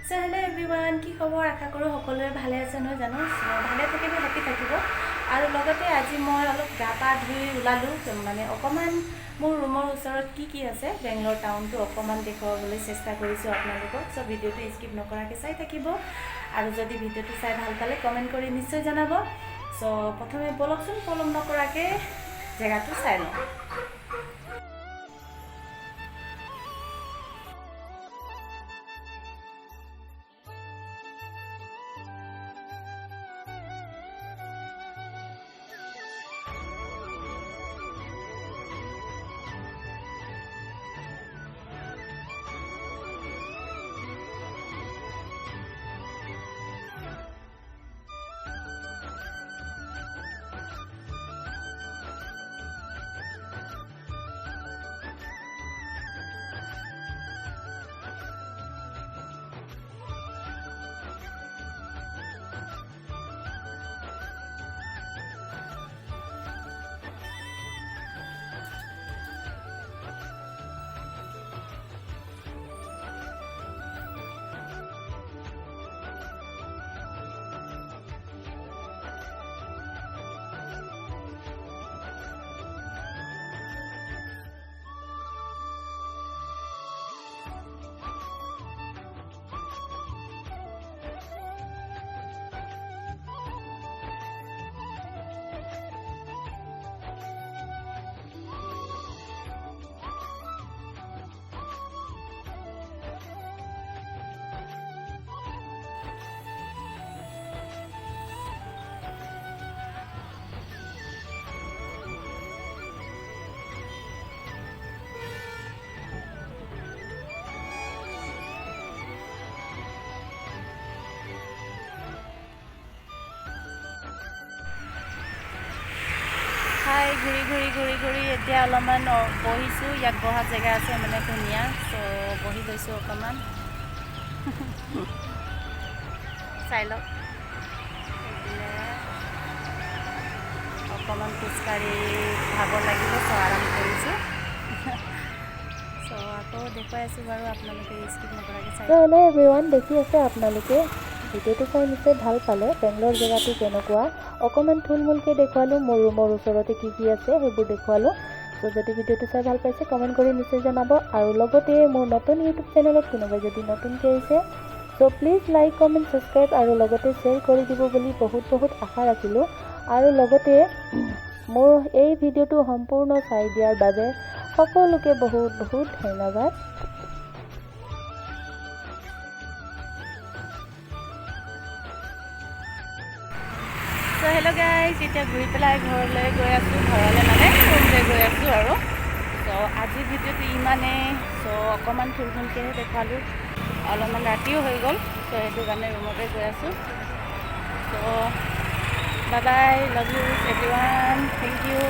So hello' everyone, কি খবৰ? আশা কৰোঁ সকলোৰে ভালে আছে নহয় জানো। ভালে থাকিব, হেপী থাকিব। আৰু লগতে আজি মই অলপ গা পা ধুই ওলালোঁ, মানে অকণমান মোৰ ৰুমৰ ওচৰত কি আছে বেংগলোৰ টাউনটো অকণমান দেখুৱাবলৈ চেষ্টা কৰিছোঁ আপোনালোকক। চ' ভিডিঅ'টো স্কিপ নকৰাকৈ চাই থাকিব, আৰু যদি ভিডিঅ'টো চাই ভাল পালে কমেণ্ট কৰি নিশ্চয় জনাব। চ' প্ৰথমে বলকচোন পলম নকৰাকৈ জেগাটো চাই লওঁ। হাই, ঘূৰি এতিয়া অলপমান বহিছোঁ। ইয়াত বহা জেগা আছে মানে ধুনীয়া, ত' বহি লৈছোঁ অকণমান। চাই লওক, অকণমান খোজকাঢ়ি ভাগৰ লাগিলে, চ' আৰাম কৰিছোঁ। চ' আকৌ দেখুৱাই আছোঁ বাৰু, আপোনালোকে স্কিপ নকৰাকৈ চাই। হেল্ল' এভৰিৱান, দেখি আছে আপোনালোকে ভিডিঅ'টো চাই নিশ্চয় ভাল পালে। বেংগলোৰ জেগাটো কেনেকুৱা অকণমান থুলমূলকৈ দেখুৱালোঁ। মোৰ ৰুমৰ ওচৰতে কি আছে সেইবোৰ দেখুৱালোঁ। চ' যদি ভিডিঅ'টো চাই ভাল পাইছে কমেণ্ট কৰি নিশ্চয় জনাব। আৰু লগতে মোৰ নতুন ইউটিউব চেনেলত কোনোবাই যদি নতুনকৈ আহিছে, চ' প্লিজ লাইক কমেণ্ট ছাবস্ক্ৰাইব আৰু লগতে শ্বেয়াৰ কৰি দিব বুলি বহুত আশা ৰাখিলোঁ। আৰু লগতে মোৰ এই ভিডিঅ'টো সম্পূৰ্ণ চাই দিয়াৰ বাবে সকলোকে বহুত ধন্যবাদ। চ' হেল্ল' গাইজ, এতিয়া ঘূৰি পেলাই ঘৰলৈ গৈ আছোঁ, মানে ৰুমলৈ গৈ আছোঁ আৰু। চ' আজিৰ ভিডিঅ'টো ইমানেই। চ' অকণমান থুলমূলকৈহে দেখুৱালোঁ, অলপমান ৰাতিও হৈ গ'ল, চ' সেইটো কাৰণে ৰুমতে গৈ আছোঁ। So' bye bye, love you everyone, thank U.